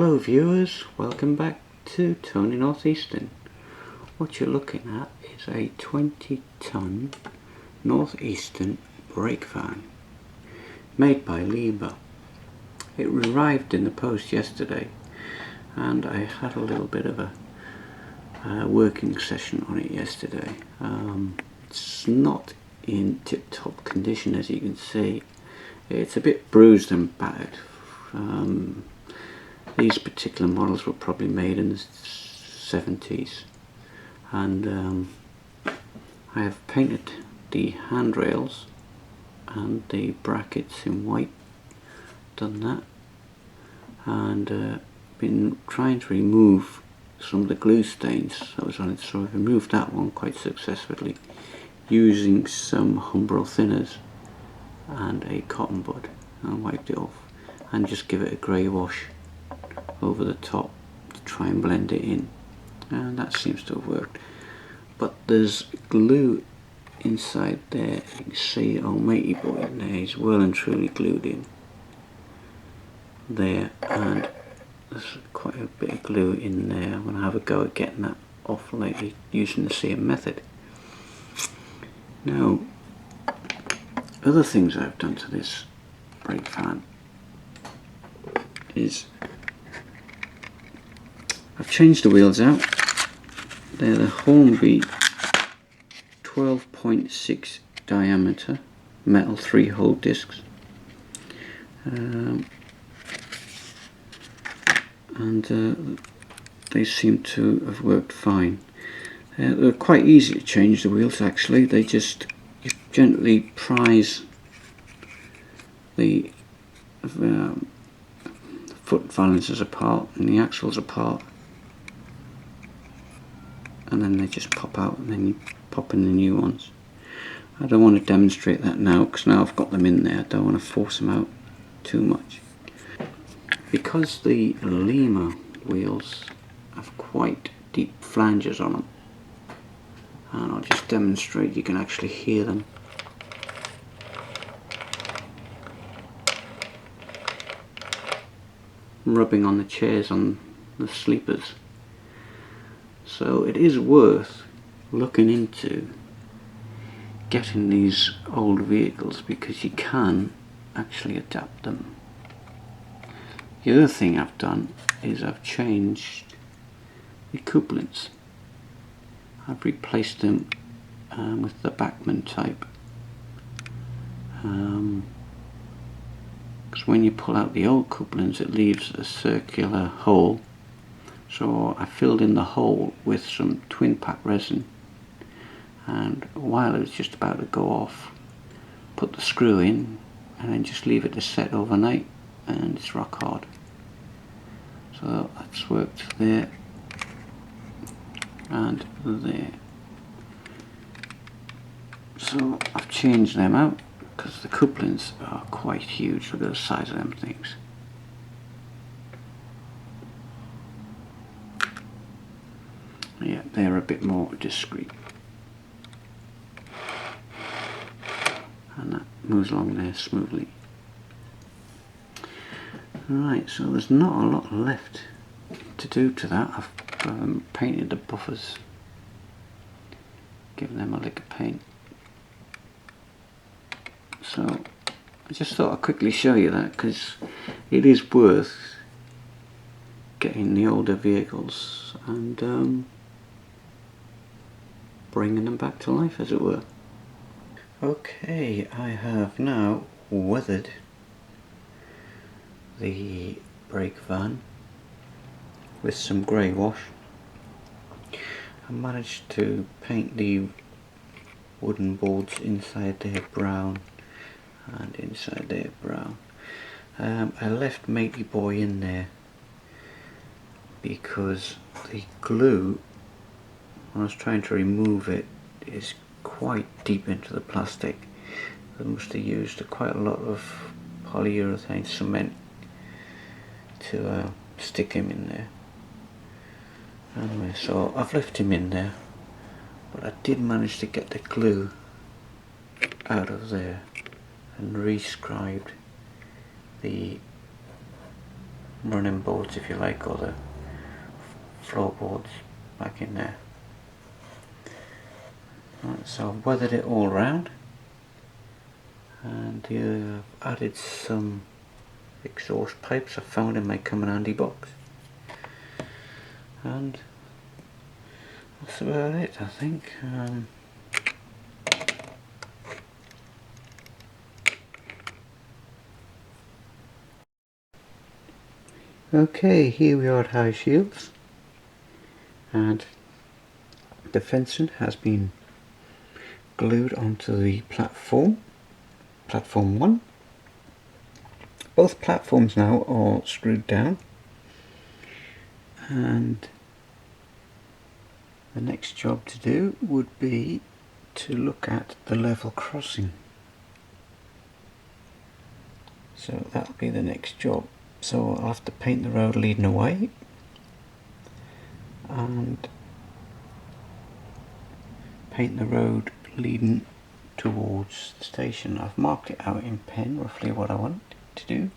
Hello viewers, welcome back to Tony Northeastern. What you're looking at is a 20-ton Northeastern brake van made by Lima. It arrived in the post yesterday and I had a little bit of a working session on it yesterday. It's not in tip-top condition, as you can see. It's a bit bruised and battered. These particular models were probably made in the 70s, and I have painted the handrails and the brackets in white, done that, and been trying to remove some of the glue stains that was on it, so I've removed that one quite successfully using some Umbral thinners and a cotton bud, and wiped it off and just give it a grey wash over the top to try and blend it in, and that seems to have worked. But there's glue inside there. You can see old matey boy in there, he's well and truly glued in there, and there's quite a bit of glue in there. I'm going to have a go at getting that off later using the same method. Now, other things I've done to this brake van is I've changed the wheels out. They're the Hornby 12.6 diameter metal 3-hole discs, and they seem to have worked fine. They're quite easy to change the wheels actually. They just, you gently prise the foot valances apart and the axles apart, and then they just pop out, and then you pop in the new ones. I don't want to demonstrate that now because now I've got them in there. I don't want to force them out too much. Because the Lima wheels have quite deep flanges on them, and I'll just demonstrate, you can actually hear them. Rubbing on the chairs on the sleepers. So it is worth looking into getting these old vehicles because you can actually adapt them. The other thing I've done is I've changed the couplings. I've replaced them with the Bachmann type. Because when you pull out the old couplings it leaves a circular hole, so I filled in the hole with some twin pack resin, and while it was just about to go off, put the screw in and then just leave it to set overnight, and it's rock hard. So that's worked there and there. So I've changed them out because the couplings are quite huge. Look at the size of them things. Yeah, they're a bit more discreet, and that moves along there smoothly. Right, so there's not a lot left to do to that. I've painted the buffers, given them a lick of paint. So I just thought I'd quickly show you that because it is worth getting the older vehicles and bringing them back to life, as it were. Okay, I have now weathered the brake van with some grey wash. I managed to paint the wooden boards inside there brown and inside there brown. I left matey boy in there because the glue, when I was trying to remove it, is quite deep into the plastic. They must have used quite a lot of polyurethane cement to stick him in there. Anyway, so I've left him in there, but I did manage to get the glue out of there and rescribed the running boards, if you like, or the floorboards back in there. Right, so I've weathered it all round, and I've added some exhaust pipes I found in my come in handy box, and that's about it, I think. Okay, here we are at High Shields, and the fencing has been glued onto the platform 1. Both platforms now are screwed down, and the next job to do would be to look at the level crossing. So that'll be the next job. So I'll have to paint the road leading away and paint the road leading towards the station. I've marked it out in pen roughly what I want to do.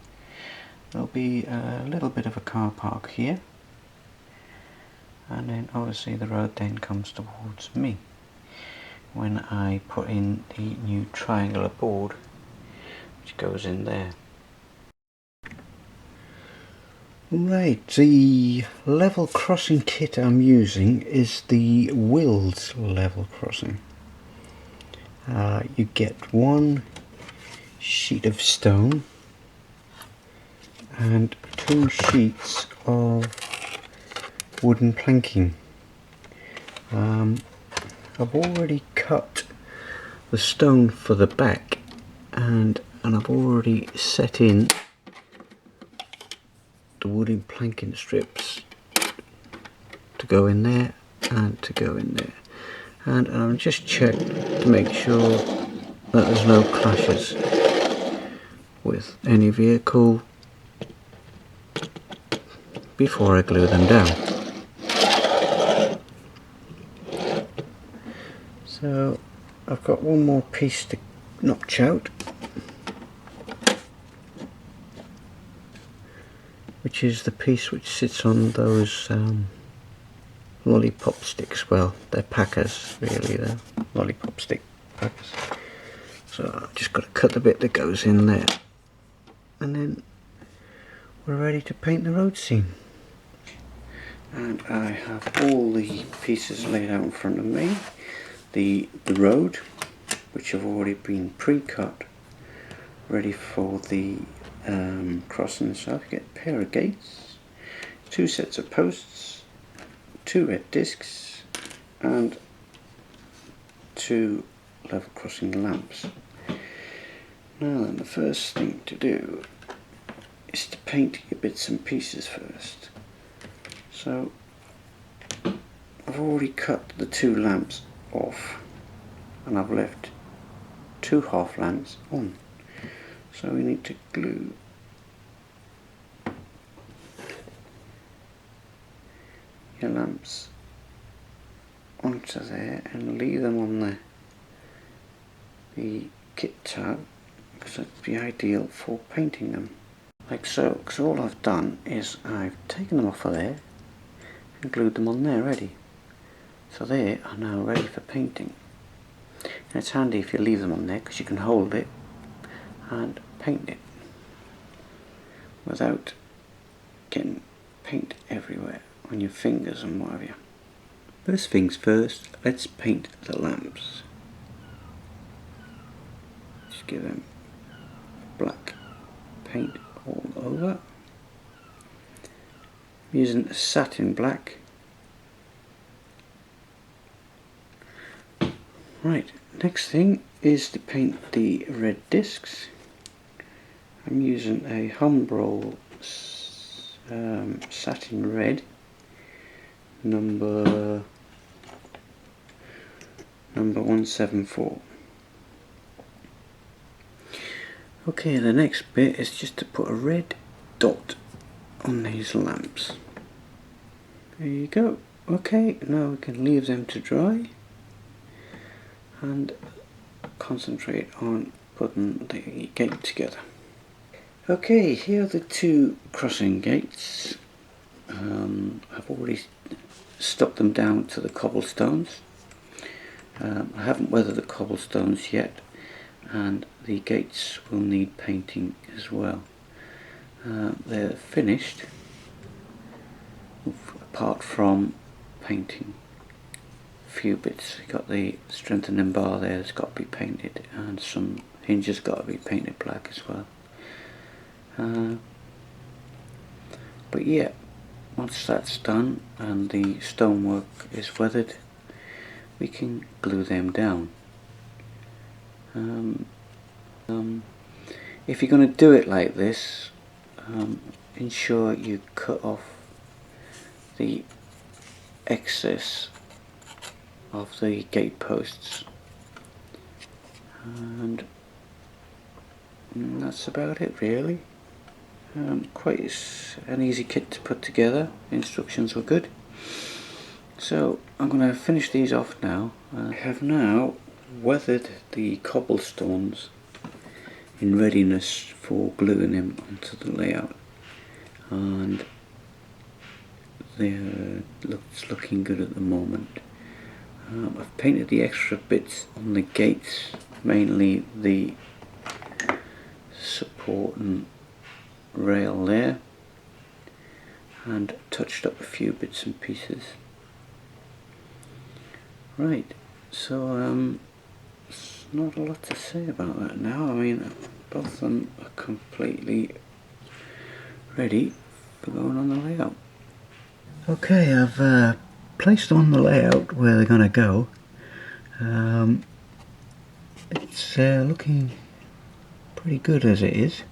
There'll be a little bit of a car park here, and then obviously the road then comes towards me when I put in the new triangular board which goes in there. Right, the level crossing kit I'm using is the Wills level crossing. You get one sheet of stone and 2 sheets of wooden planking. I've already cut the stone for the back, and I've already set in the wooden planking strips to go in there and to go in there, and I'll just check to make sure that there's no clashes with any vehicle before I glue them down. So I've got one more piece to notch out, which is the piece which sits on those lollipop sticks. Well, they're packers really, they're lollipop stick packers. So I've just got to cut the bit that goes in there, and then we're ready to paint the road scene. And I have all the pieces laid out in front of me. The road, which have already been pre-cut, ready for the crossing itself. You get a pair of gates, 2 sets of posts, 2 red discs, and 2 level crossing lamps. Now then, the first thing to do is to paint your bits and pieces first. So I've already cut the 2 lamps off, and I've left 2 half lamps on. So we need to glue your lamps onto there and leave them on the kit tab, because that'd be ideal for painting them. Like so, because all I've done is I've taken them off of there and glued them on there ready. So they are now ready for painting. And it's handy if you leave them on there, because you can hold it and paint it without getting paint everywhere on your fingers and what have you. First things first, let's paint the lamps. Just give them black paint all over. I'm using satin black. Right, next thing is to paint the red discs. I'm using a Humbrol satin red number 174. Okay, the next bit is just to put a red dot on these lamps. There you go. Okay, now we can leave them to dry and concentrate on putting the gate together. Okay, here are the two crossing gates. I've already stuck them down to the cobblestones. I haven't weathered the cobblestones yet, and the gates will need painting as well. They're finished, apart from painting a few bits. You've got the strengthening bar there that's got to be painted, and some hinges got to be painted black as well. But yeah, once that's done and the stonework is weathered, we can glue them down. If you're going to do it like this, ensure you cut off the excess of the gate posts, and that's about it really. Quite an easy kit to put together. The instructions were good. So I'm going to finish these off now. I have now weathered the cobblestones in readiness for gluing them onto the layout, and they're looking good at the moment. I've painted the extra bits on the gates, mainly the support and rail there, and touched up a few bits and pieces. Right, so there's not a lot to say about that now. I mean, both of them are completely ready for going on the layout. Okay, I've placed them on the layout where they're going to go. It's looking pretty good as it is.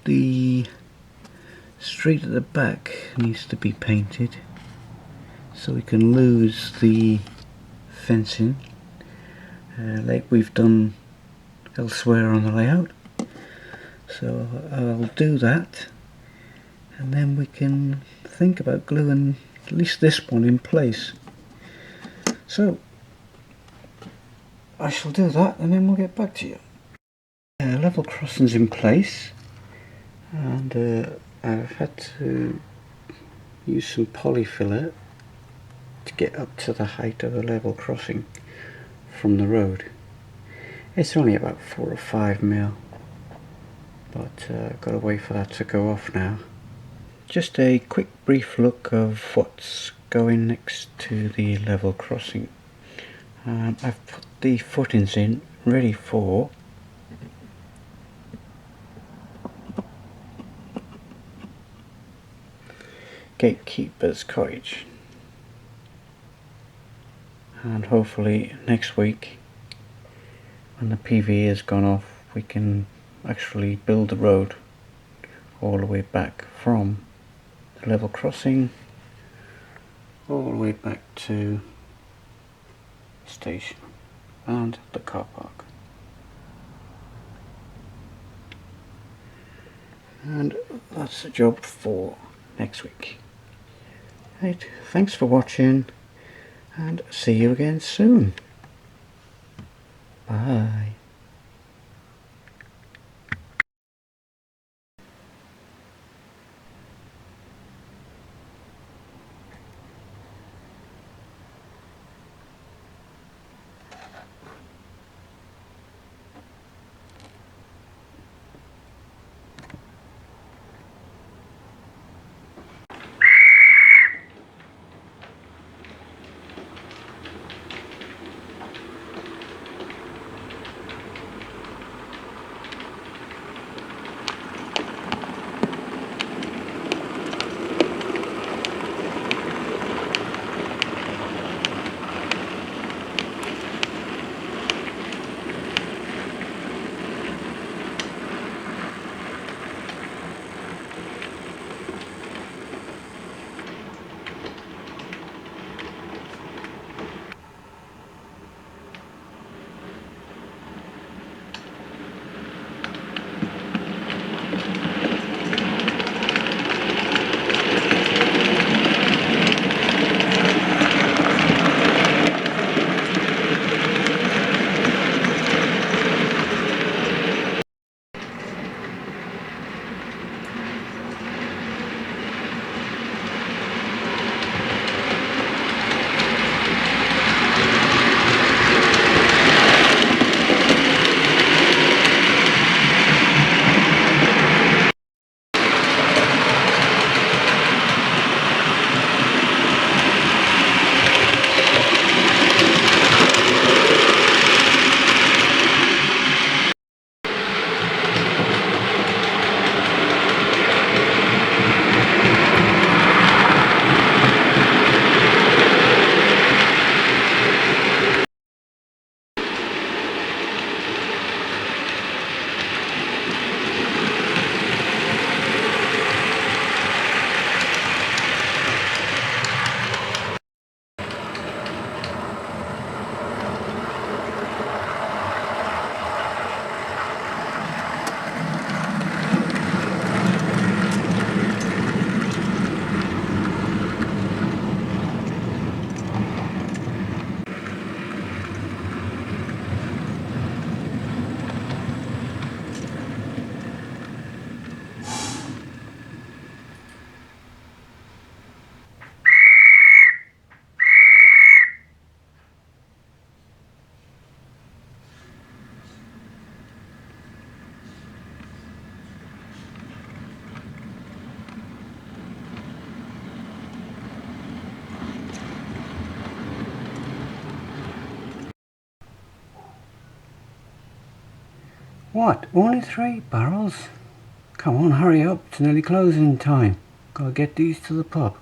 The street at the back needs to be painted so we can lose the fencing like we've done elsewhere on the layout. So I'll do that, and then we can think about gluing at least this one in place. So I shall do that, and then we'll get back to you. Level crossing's in place, and I've had to use some polyfiller to get up to the height of the level crossing from the road. It's only about 4 or 5 mil, but I've got to wait for that to go off now. Just a quick brief look of what's going next to the level crossing. I've put the footings in ready for gatekeeper's cottage, and hopefully next week when the PV has gone off we can actually build the road all the way back from the level crossing all the way back to the station and the car park. And that's the job for next week. Right, thanks for watching, and see you again soon. Bye. What? Only 3 barrels? Come on, hurry up. It's nearly closing time. Gotta get these to the pub.